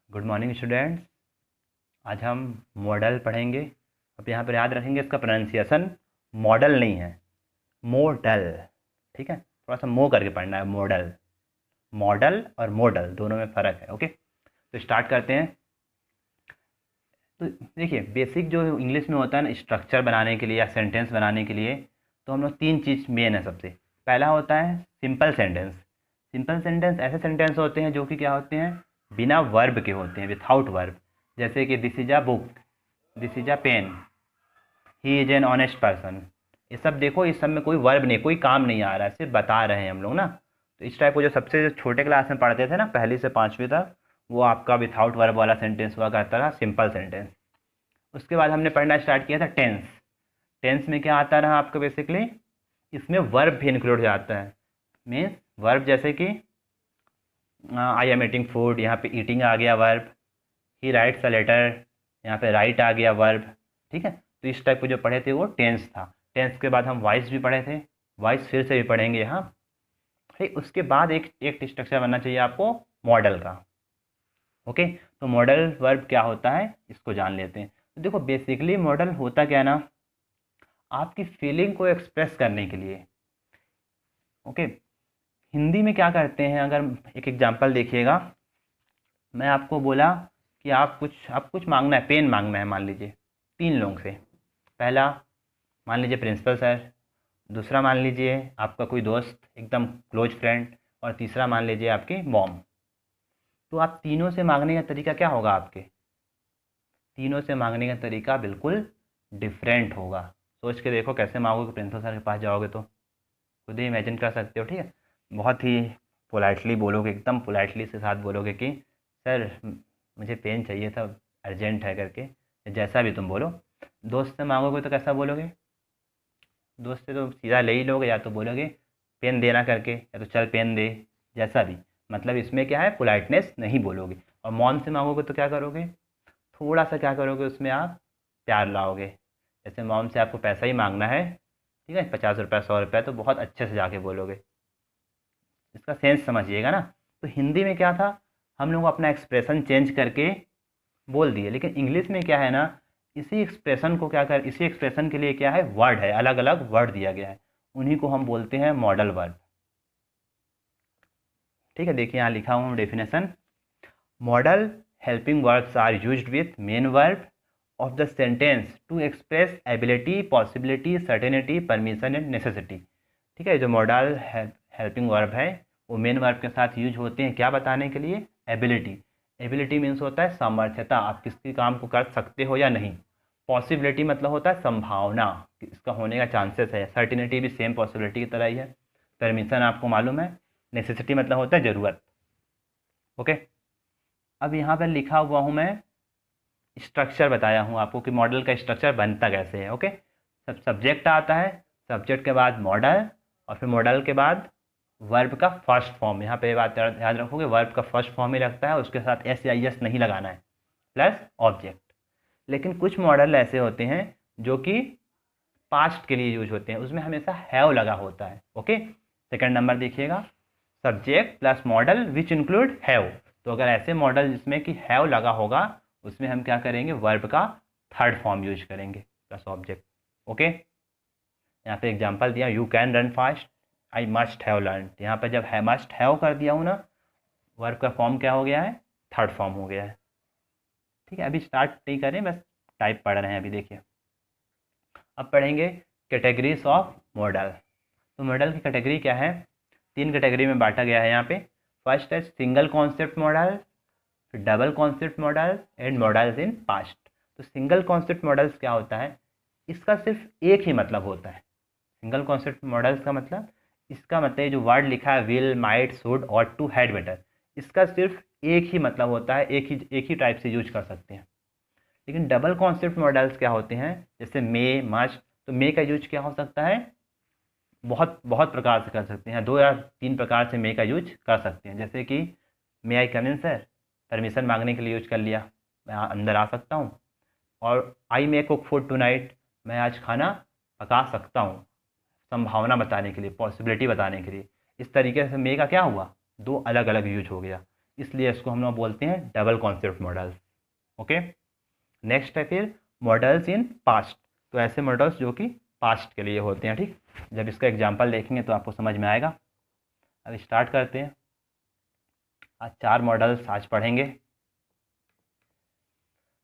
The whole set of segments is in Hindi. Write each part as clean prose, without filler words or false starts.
Good morning students. आज हम मॉडल पढ़ेंगे। अब यहाँ पर याद रखेंगे इसका प्रोनाउंसिएशन मॉडल नहीं है, मॉडल। ठीक है, थोड़ा सा मो करके पढ़ना है। मॉडल, मॉडल और मॉडल दोनों में फ़र्क है। ओके, तो स्टार्ट करते हैं। तो देखिए, बेसिक जो इंग्लिश में होता है ना, स्ट्रक्चर बनाने के लिए या सेंटेंस बनाने के लिए, तो हम लोग तीन चीज़ मेन है सबसे। पहला होता है सिंपल सेंटेंस। सिंपल सेंटेंस ऐसे सेंटेंस होते हैं जो कि क्या होते हैं, बिना वर्ब के होते हैं, विथआउट वर्ब। जैसे कि this is a book, this is a pen, he is an honest person. ये सब देखो, इस सब में कोई वर्ब नहीं, कोई काम नहीं आ रहा है, सिर्फ बता रहे हैं हम लोग ना। तो इस टाइप को जो सबसे छोटे क्लास में पढ़ते थे ना, पहली से पाँचवीं तक, वो आपका विथआउट वर्ब वाला सेंटेंस हुआ करता था, सिंपल सेंटेंस। उसके बाद हमने पढ़ना स्टार्ट किया था टेंस। टेंस में क्या आता रहा आपको, बेसिकली इसमें वर्ब भी इंक्लूड जाता है। मीन्स वर्ब जैसे कि आई एम ईटिंग फूड, यहाँ पे ईटिंग आ गया verb. He writes a letter, यहाँ पे राइट आ गया वर्ब। ठीक है, तो इस टाइप को जो पढ़े थे वो टेंस था। टेंस के बाद हम वॉइस भी पढ़े थे, वॉइस फिर से भी पढ़ेंगे यहाँ। ठीक, उसके बाद एक एक स्ट्रक्चर बनना चाहिए आपको मॉडल का। ओके, तो मॉडल वर्ब क्या होता है इसको जान लेते हैं। तो देखो, बेसिकली मॉडल होता क्या है ना, आपकी फीलिंग को एक्सप्रेस करने के लिए। ओके, हिंदी में क्या करते हैं, अगर एक एग्जांपल देखिएगा। मैं आपको बोला कि आप कुछ मांगना है, पेन मांगना है, मान लीजिए तीन लोगों से। पहला मान लीजिए प्रिंसिपल सर, दूसरा मान लीजिए आपका कोई दोस्त एकदम क्लोज फ्रेंड, और तीसरा मान लीजिए आपकी मॉम। तो आप तीनों से मांगने का तरीका क्या होगा आपके, तीनों से मांगने का तरीका बिल्कुल डिफरेंट होगा। सोच के देखो कैसे मांगोगे, प्रिंसिपल सर के पास जाओगे तो खुद ही इमेजिन कर सकते हो। ठीक है, बहुत ही पोलाइटली बोलोगे, एकदम पोलाइटली से साथ बोलोगे कि सर मुझे पेन चाहिए था, अर्जेंट है करके, जैसा भी तुम बोलो। दोस्त से मांगोगे तो कैसा बोलोगे, दोस्त से तो सीधा ले ही लोगे, या तो बोलोगे पेन देना करके, या तो चल पेन दे, जैसा भी। मतलब इसमें क्या है, पोलाइटनेस नहीं बोलोगे। और मॉम से मांगोगे तो क्या करोगे, थोड़ा सा क्या करोगे, उसमें आप प्यार लाओगे। जैसे मॉम से आपको पैसा ही मांगना है, ठीक है, 50 रुपये 100 रुपये, तो बहुत अच्छे से जाके बोलोगे। इसका सेंस समझिएगा ना। तो हिंदी में क्या था, हम लोग अपना एक्सप्रेशन चेंज करके बोल दिए, लेकिन इंग्लिश में क्या है ना, इसी एक्सप्रेशन के लिए क्या है, वर्ड है, अलग अलग वर्ड दिया गया है, उन्हीं को हम बोलते हैं मॉडल वर्ब। ठीक है, देखिए यहाँ लिखा हूँ definition. Modal helping verbs are used with main verb of the sentence to express ability, possibility, certainty, permission and necessity. ठीक है, जो मॉडल हेल्पिंग वर्ब है वो मेन वर्ब के साथ यूज होते हैं, क्या बताने के लिए, एबिलिटी। एबिलिटी मीन्स होता है सामर्थ्यता, आप किसी काम को कर सकते हो या नहीं। पॉसिबिलिटी मतलब होता है संभावना कि इसका होने का चांसेस है। सर्टिनिटी भी सेम पॉसिबिलिटी की तरह ही है। परमिशन आपको मालूम है। नेसेसिटी मतलब होता है ज़रूरत। ओके, अब यहाँ पर लिखा हुआ हूँ मैं, स्ट्रक्चर बताया हूँ आपको कि मॉडल का स्ट्रक्चर बनता कैसे है। ओके, सब सब्जेक्ट आता है, सब्जेक्ट के बाद मॉडल, और फिर मॉडल के बाद वर्ब का फर्स्ट फॉर्म। यहाँ पे बात याद रखोगे, वर्ब का फर्स्ट फॉर्म ही लगता है, उसके साथ एस या एस नहीं लगाना है, प्लस ऑब्जेक्ट। लेकिन कुछ मॉडल ऐसे होते हैं जो कि पास्ट के लिए यूज होते हैं, उसमें हमेशा हैव लगा होता है। ओके, सेकंड नंबर देखिएगा, subject plus model which include have. तो अगर ऐसे मॉडल जिसमें कि हैव लगा होगा, उसमें हम क्या करेंगे, वर्ब का थर्ड फॉर्म यूज करेंगे प्लस ऑब्जेक्ट। ओके, यहाँ पे एग्जांपल दिया, you can run fast, I must have learn. यहाँ पे जब है मस्ट हैव कर दिया हूँ ना, वर्ब का फॉर्म क्या हो गया है, थर्ड फॉर्म हो गया है। ठीक है, अभी स्टार्ट नहीं करें, बस टाइप पढ़ रहे हैं अभी। देखिए, अब पढ़ेंगे कैटेगरीज ऑफ मॉडल। तो मॉडल की कैटेगरी क्या है, तीन कैटेगरी में बांटा गया है यहाँ पे। फर्स्ट है सिंगल कॉन्सेप्ट मॉडल, फिर double concept model and models in past. तो सिंगल कॉन्सेप्ट मॉडल्स क्या होता है, इसका सिर्फ एक ही मतलब होता है। सिंगल कॉन्सेप्ट मॉडल्स का मतलब, इसका मतलब जो वर्ड लिखा है will, might, should, ought to, had, better, इसका सिर्फ एक ही मतलब होता है, एक ही टाइप से यूज कर सकते हैं। लेकिन डबल कॉन्सेप्ट मॉडल्स क्या होते हैं, जैसे मे, मस्ट। तो मे का यूज क्या हो सकता है, बहुत बहुत प्रकार से कर सकते हैं, दो या तीन प्रकार से मे का यूज कर सकते हैं। जैसे कि मे आई कम इन सर, परमिशन मांगने के लिए यूज कर लिया, मैं अंदर आ सकता हूँ। और आई may cook food to night, मैं आज खाना पका सकता हूँ, संभावना बताने के लिए, पॉसिबिलिटी बताने के लिए। इस तरीके से मे का क्या हुआ, दो अलग अलग यूज हो गया। इसलिए इसको हम लोग बोलते हैं double concept models. Okay, next है फिर मॉडल्स इन पास्ट। तो ऐसे मॉडल्स जो कि पास्ट के लिए होते हैं। ठीक, जब इसका एग्जांपल देखेंगे तो आपको समझ में आएगा। अब स्टार्ट करते हैं। आज 4 मॉडल्स आज पढ़ेंगे।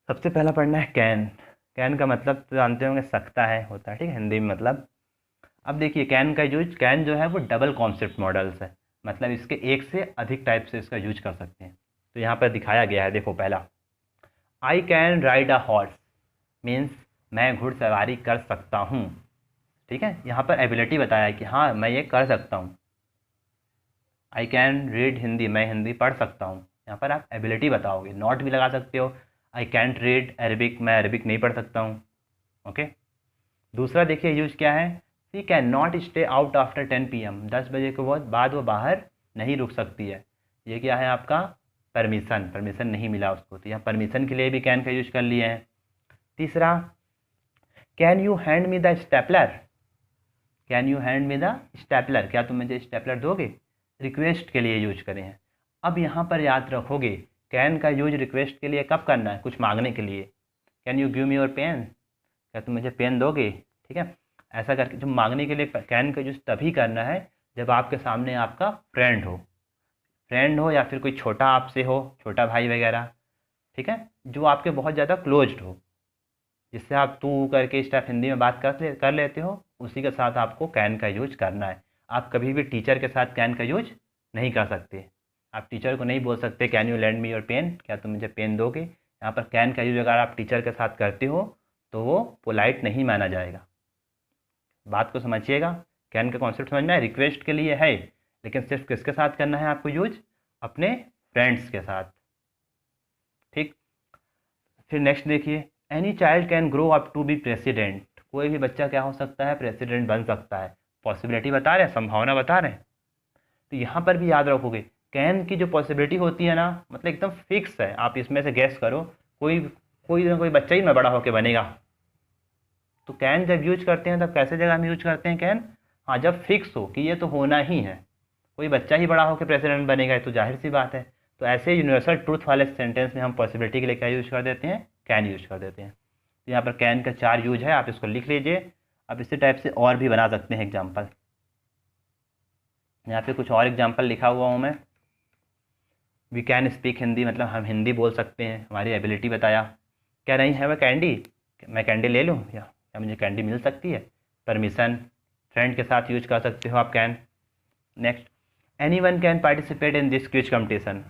सबसे पहला पढ़ना है कैन। कैन का मतलब तो जानते होंगे सकता है होता है, ठीक है, हिंदी में मतलब। अब देखिए कैन का यूज, कैन जो है वो डबल कॉन्सेप्ट मॉडल्स है, मतलब इसके एक से अधिक टाइप से इसका यूज कर सकते हैं। तो यहाँ पर दिखाया गया है, देखो पहला, I can ride a horse, means मैं घुड़सवारी कर सकता हूँ। ठीक है, यहाँ पर एबिलिटी बताया है कि हाँ मैं ये कर सकता हूँ। आई कैन रीड हिंदी, मैं हिंदी पढ़ सकता हूँ। यहाँ पर आप एबिलिटी बताओगे, नॉट भी लगा सकते हो। आई कैंट रीड अरबिक, मैं अरबिक नहीं पढ़ सकता हूँ। ओके, दूसरा देखिए यूज क्या है, she can not stay out after 10 PM, 10 बजे के बाद वो बाहर नहीं रुक सकती है। ये क्या है आपका परमिशन, परमिशन नहीं मिला उसको, तो यहाँ परमिशन के लिए भी कैन का यूज कर लिए हैं। तीसरा, can you hand me the stapler, can you hand me the stapler, क्या तुम मुझे स्टेपलर दोगे, रिक्वेस्ट के लिए यूज करें हैं। अब यहाँ पर याद रखोगे कैन का यूज रिक्वेस्ट के लिए कब करना है, कुछ मांगने के लिए। Can you give me your pen, क्या तुम मुझे पेन दोगे। ठीक है, ऐसा करके जो मांगने के लिए कैन का यूज तभी करना है जब आपके सामने आपका फ्रेंड हो, फ्रेंड हो या फिर कोई छोटा आपसे हो, छोटा भाई वगैरह। ठीक है, जो आपके बहुत ज़्यादा क्लोज्ड हो, जिससे आप तू करके स्टाफ हिंदी में बात कर लेते हो, उसी के साथ आपको कैन का यूज करना है। आप कभी भी टीचर के साथ कैन का यूज नहीं कर सकते। आप टीचर को नहीं बोल सकते can you lend me your pen, क्या तुम मुझे पेन दोगे। यहाँ पर कैन का यूज अगर आप टीचर के साथ करते हो तो वो पोलाइट नहीं माना जाएगा। बात को समझिएगा, कैन का कॉन्सेप्ट समझना है, रिक्वेस्ट के लिए है, लेकिन सिर्फ किसके साथ करना है आपको यूज, अपने फ्रेंड्स के साथ। ठीक, फिर नेक्स्ट देखिए, any child can grow up to be president, कोई भी बच्चा क्या हो सकता है, प्रेसिडेंट बन सकता है। पॉसिबिलिटी बता रहे हैं, संभावना बता रहे हैं। तो यहाँ पर भी याद रखोगे कैन की जो पॉसिबिलिटी होती है ना, मतलब एकदम फिक्स है, आप इसमें से गैस करो, कोई कोई ना कोई बच्चा ही में बड़ा होकर बनेगा। तो कैन जब यूज करते हैं तब कैसे जगह में यूज करते हैं कैन, हाँ जब फिक्स हो कि ये तो होना ही है, कोई बच्चा ही बड़ा होकर प्रेसिडेंट बनेगा, तो जाहिर सी बात है। तो ऐसे यूनिवर्सल ट्रूथ वाले सेंटेंस में हम पॉसिबिलिटी के लिए क्या यूज कर देते हैं, कैन यूज कर देते हैं। तो यहाँ पर कैन का 4 यूज है, आप इसको लिख लीजिए। अब इसी टाइप से और भी बना सकते हैं एग्जाम्पल। यहाँ पे कुछ और एग्जाम्पल लिखा हुआ हूँ मैं। वी कैन स्पीक हिंदी, मतलब हम हिंदी बोल सकते हैं, हमारी एबिलिटी बताया। क्या नहीं है वह कैंडी, मैं कैंडी ले लूँ, या मुझे कैंडी मिल सकती है। परमिशन, फ्रेंड के साथ यूज कर सकते हो आप can. Next, any one can participate in this quiz competition,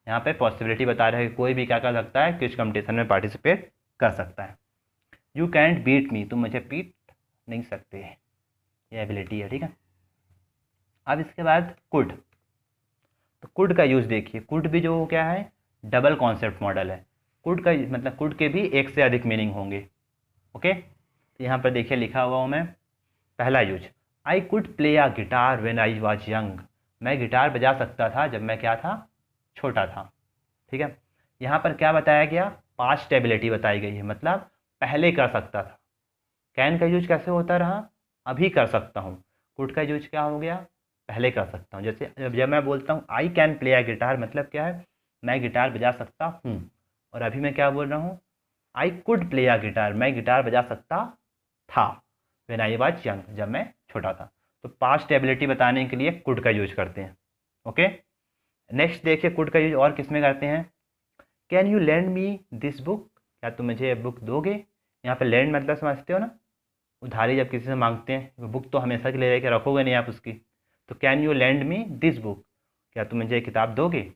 यहाँ पे पॉसिबिलिटी बता रहे हैं कि कोई भी क्या कर सकता है, क्विज कॉम्पिटिशन में पार्टिसिपेट कर सकता है। यू कैंट बीट मी, तुम मुझे पीट नहीं सकते, ये एबिलिटी है। ठीक है, अब इसके बाद कुड। तो कुड का यूज़ देखिए, कुड भी जो क्या है, डबल कॉन्सेप्ट मॉडल है। कुड का मतलब कुड के भी एक से अधिक मीनिंग होंगे। ओके, तो यहाँ पर देखिए लिखा हुआ हूँ मैं। पहला use, I could play a guitar when I was young, मैं गिटार बजा सकता था जब मैं क्या था, छोटा था। ठीक है, यहाँ पर क्या बताया गया, पास्ट एबिलिटी बताई गई है, मतलब पहले कर सकता था। कैन का यूज कैसे होता रहा, अभी कर सकता हूँ। कुड का यूज क्या हो गया, पहले कर सकता हूँ। जैसे जब मैं बोलता हूँ I can play a guitar, मतलब क्या है, मैं गिटार बजा सकता हूँ। और अभी मैं क्या बोल रहा हूँ, I could play a guitar, मैं गिटार बजा सकता था व्हेन आई वाज यंग, जब मैं छोटा था। तो पास्ट एबिलिटी बताने के लिए कुड का यूज करते हैं। ओके, नेक्स्ट देखिए कुड का यूज और किस में करते हैं। Can you lend me this book, क्या तुम मुझे बुक दोगे। यहाँ पे लैंड मतलब समझते हो ना, उधारी जब किसी से मांगते हैं, बुक तो हमेशा के लिए लेके रखोगे नहीं आप उसकी। तो can you lend me this book, क्या तुम मुझे किताब दोगे।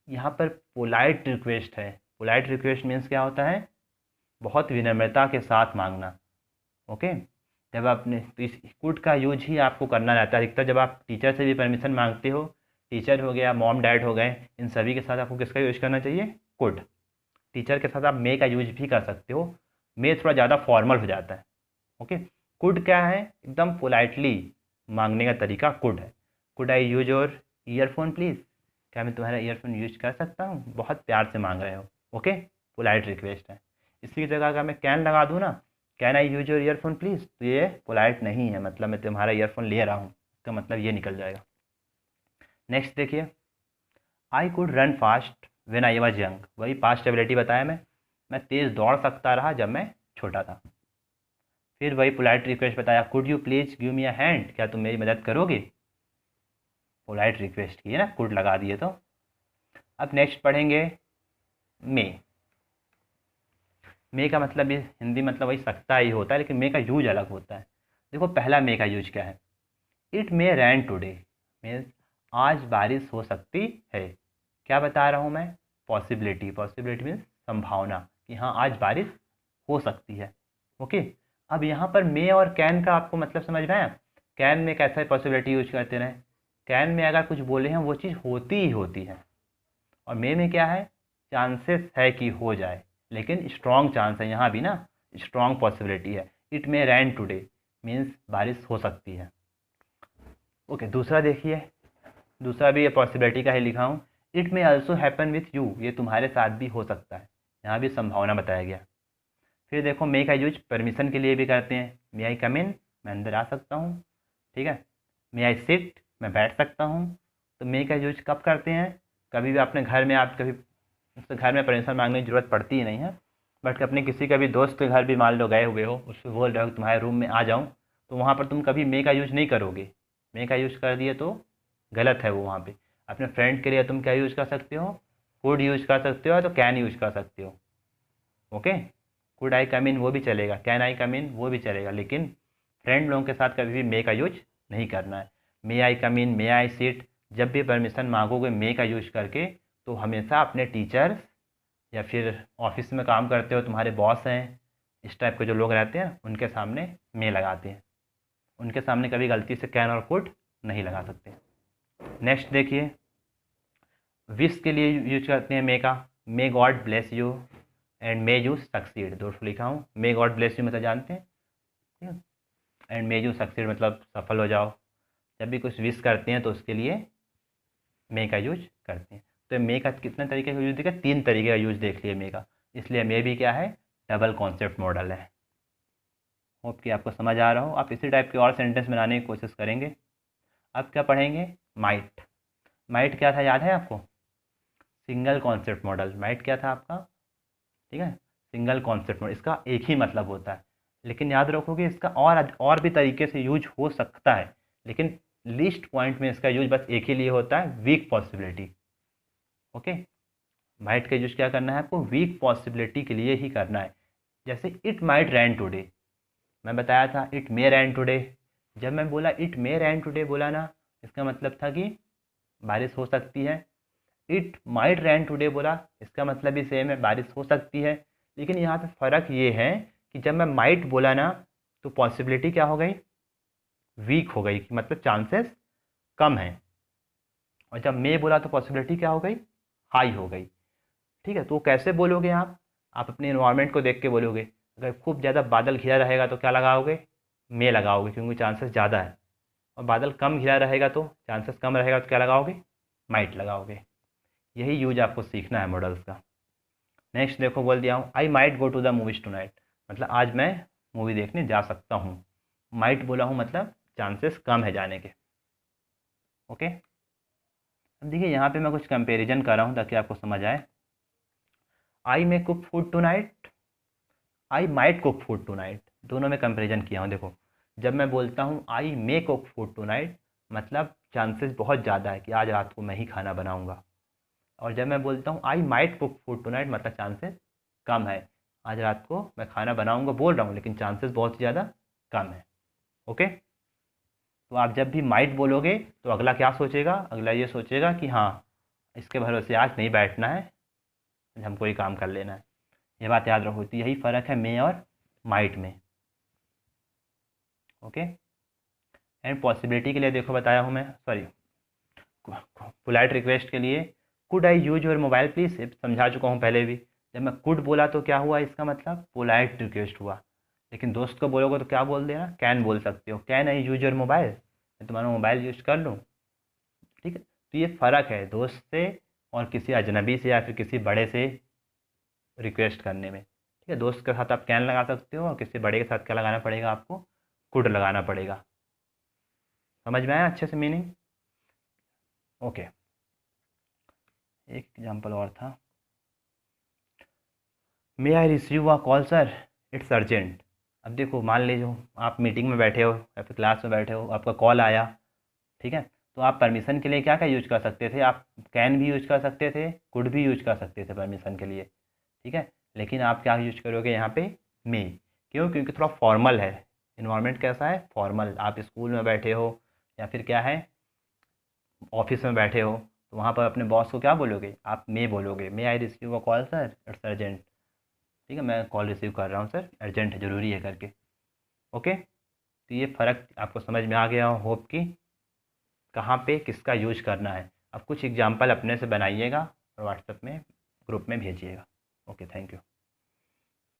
यहाँ पर पोलाइट रिक्वेस्ट है। पोलाइट रिक्वेस्ट मीन्स क्या होता है, बहुत विनम्रता के साथ मांगना। ओके, जब आपने, तो इस कुड का यूज ही आपको करना रहता है अधिकतर जब आप टीचर से भी परमिशन मांगते हो। टीचर हो गया, मॉम डैड हो गए, इन सभी के साथ आपको किसका यूज करना चाहिए, कुड। टीचर के साथ आप मे का यूज भी कर सकते हो, मे थोड़ा ज़्यादा फॉर्मल हो जाता है। ओके, कुड क्या है, एकदम पोलाइटली मांगने का तरीका कुड है। Could I use your earphone please, क्या मैं तुम्हारा ईयरफोन यूज कर सकता हूँ, बहुत प्यार से मांग रहे हो। ओके, पोलाइट रिक्वेस्ट है। इसी की जगह अगर मैं कैन लगा दूँ ना, can I use your earphone please, तो ये पोलाइट नहीं है, मतलब मैं तुम्हारा ईयरफोन ले रहा हूँ, इसका मतलब ये निकल जाएगा। नेक्स्ट देखिए, I could run fast when I was young, वही पास्ट एबिलिटी बताया मैं तेज़ दौड़ सकता रहा जब मैं छोटा था। फिर वही पोलाइट रिक्वेस्ट बताया, could you please give me a hand, क्या तुम मेरी मदद करोगे। पोलाइट रिक्वेस्ट की है ना, कुड लगा दिए तो। अब नेक्स्ट पढ़ेंगे मे। मे का मतलब भी हिंदी मतलब वही सकता ही होता है, लेकिन मे का यूज अलग होता है। देखो पहला मे का यूज क्या है, it may rain today, means आज बारिश हो सकती है। क्या बता रहा हूँ मैं, पॉसिबिलिटी, पॉसिबिलिटी मीन्स संभावना कि हाँ आज बारिश हो सकती है। ओके, अब यहाँ पर मे और कैन का आपको मतलब समझ में आया। कैन में कैसा पॉसिबिलिटी यूज करते रहे, कैन में अगर कुछ बोले हैं वो चीज़ होती ही होती है, और मे में क्या है, चांसेस है कि हो जाए, लेकिन स्ट्रॉन्ग चांस है, यहाँ भी ना स्ट्रॉन्ग पॉसिबिलिटी है। It may rain today means बारिश हो सकती है। ओके, दूसरा देखिए, दूसरा भी ये पॉसिबिलिटी का ही लिखा हूँ, it may also happen with you, ये तुम्हारे साथ भी हो सकता है, यहाँ भी संभावना बताया गया। फिर देखो मे का यूज परमिशन के लिए भी करते हैं, मे आई कम इन, मैं अंदर आ सकता हूँ, ठीक है। मे आई सिट, मैं बैठ सकता हूँ। तो मे का यूज कब करते हैं, कभी भी अपने घर में, आप कभी उससे घर में परमिशन मांगने की ज़रूरत पड़ती ही नहीं है, बट अपने किसी का भी दोस्त के घर भी मान लो गए हुए हो, उससे बोल रहे हो कि तुम्हारे रूम में आ जाऊँ, तो वहाँ पर तुम कभी मे का यूज नहीं करोगे। मे का यूज कर दिए तो गलत है वो वहाँ पे। अपने फ्रेंड के लिए तुम क्या यूज कर सकते हो, कुड यूज कर सकते हो, तो कैन यूज कर सकते हो। ओके, कुड आई कम इन वो भी चलेगा, कैन आई कम इन वो भी चलेगा, लेकिन फ्रेंड लोगों के साथ कभी भी मे का यूज नहीं करना है। मे आई कम इन, मे आई सिट, जब भी परमिशन मांगोगे मे का यूज करके, तो हमेशा अपने टीचर्स या फिर ऑफिस में काम करते हो तुम्हारे बॉस हैं, इस टाइप के जो लोग रहते हैं उनके सामने मे लगाते हैं, उनके सामने कभी गलती से कैन और कुड नहीं लगा सकते। नेक्स्ट देखिए, विश के लिए यूज करते हैं मे का, may God bless you and may you succeed, दोस्तों लिखा हूँ, मे गॉड ब्लेस यू मतलब जानते हैं, ठीक है, एंड मे यू सक्सीड मतलब सफल हो जाओ। जब भी कुछ विश करते हैं तो उसके लिए मे का यूज करते हैं। तो मे का कितने तरीके का यूज देखा, 3 तरीके का यूज देख लिया मे का, इसलिए मे भी क्या है, डबल कॉन्सेप्ट मॉडल है। होप कि आपको समझ आ रहा हो, आप इसी टाइप के और सेंटेंस बनाने की कोशिश करेंगे। अब क्या पढ़ेंगे, माइट। माइट क्या था याद है आपको, सिंगल कॉन्सेप्ट मॉडल। माइट क्या था आपका, ठीक है, सिंगल कॉन्सेप्ट मॉडल, इसका एक ही मतलब होता है, लेकिन याद रखोगे इसका और भी तरीके से यूज हो सकता है, लेकिन लिस्ट पॉइंट में इसका यूज बस एक ही लिए होता है, वीक पॉसिबिलिटी। ओके, माइट का यूज क्या करना है आपको, वीक पॉसिबिलिटी के लिए ही करना है। जैसे इट माइट रैन टुडे, मैं बताया था इट मे रैन टुडे, जब मैं बोला इट मे रैन टुडे बोला ना, इसका मतलब था कि बारिश हो सकती है। इट माइट रैन टुडे बोला, इसका मतलब भी सेम है, बारिश हो सकती है। लेकिन यहाँ पे फ़र्क ये है कि जब मैं माइट बोला ना, तो पॉसिबिलिटी क्या हो गई, वीक हो गई, मतलब चांसेस कम है, और जब मे बोला तो पॉसिबिलिटी क्या हो गई, हाई हो गई। ठीक है, तो कैसे बोलोगे आप अपने इन्वायरमेंट को देख के बोलोगे। अगर खूब ज़्यादा बादल घिरा रहेगा तो क्या लगाओगे, मे लगाओगे, क्योंकि चांसेस ज़्यादा है। और बादल कम घिरा रहेगा तो चांसेस कम रहेगा, तो क्या लगाओगे, माइट लगाओगे। यही यूज आपको सीखना है मॉडल्स का। नेक्स्ट देखो, बोल दिया हूँ I might go to the movies tonight, मतलब आज मैं मूवी देखने जा सकता हूँ। माइट बोला हूँ मतलब चांसेस कम है जाने के। ओके, अब देखिए यहाँ पे मैं कुछ कंपैरिजन कर रहा हूँ ताकि आपको समझ आए। I may cook food tonight, I might cook food tonight, दोनों में कंपैरिजन किया हूँ। देखो, जब मैं बोलता हूँ आई may cook food tonight, मतलब चांसेस बहुत ज़्यादा है कि आज रात को मैं ही खाना बनाऊँगा। और जब मैं बोलता हूँ I might cook food tonight, मतलब चांसेस कम है, आज रात को मैं खाना बनाऊँगा बोल रहा हूँ, लेकिन चांसेस बहुत ज़्यादा कम है। ओके, तो आप जब भी माइट बोलोगे तो अगला क्या सोचेगा, अगला ये सोचेगा कि हाँ इसके भरोसे आज नहीं बैठना है, आज हमको ही काम कर लेना है। ये बात याद रखो, तो यही फ़र्क है मे और माइट में। ओके, एंड पॉसिबिलिटी के लिए देखो बताया हूँ मैं, सॉरी पोलाइट रिक्वेस्ट के लिए, could I use your mobile please, समझा चुका हूँ पहले भी। जब मैं कुड बोला तो क्या हुआ, इसका मतलब पोलाइट रिक्वेस्ट हुआ। लेकिन दोस्त को बोलोगे तो क्या बोल देना, कैन बोल सकते हो, can I use your mobile, मैं तुम्हारा मोबाइल यूज कर लूँ। ठीक है, तो ये फ़र्क है दोस्त से और किसी अजनबी से या फिर किसी बड़े से रिक्वेस्ट करने में। ठीक है, दोस्त के साथ आप कैन लगा सकते हो, और किसी बड़े के साथ क्या लगाना पड़ेगा आपको, कुड लगाना पड़ेगा। समझ में आया अच्छे से मीनिंग। ओके, एक एग्जांपल और था, may I receive a call sir, it's urgent. अब देखो, मान लीजिए आप मीटिंग में बैठे हो या फिर क्लास में बैठे हो, आपका कॉल आया, ठीक है, तो आप परमिशन के लिए क्या क्या यूज कर सकते थे? आप कैन भी यूज कर सकते थे, कुड भी यूज कर सकते थे परमिशन के लिए, ठीक है। लेकिन आप क्या यूज करोगे यहाँ पे? मे। क्यों? क्योंकि थोड़ा फॉर्मल है, इन्वायरमेंट कैसा है? फॉर्मल। आप स्कूल में बैठे हो या फिर क्या है, ऑफिस में बैठे हो, तो वहाँ पर अपने बॉस को क्या बोलोगे? आप मे बोलोगे, may I receive a call sir, it's urgent. ठीक है, मैं कॉल रिसीव कर रहा हूँ सर, अर्जेंट है, ज़रूरी है करके। ओके, तो ये फ़र्क आपको समझ में आ गया, होप कि कहाँ पे किसका यूज करना है। अब कुछ एग्जांपल अपने से बनाइएगा और व्हाट्सएप में ग्रुप में भेजिएगा। Okay, thank you.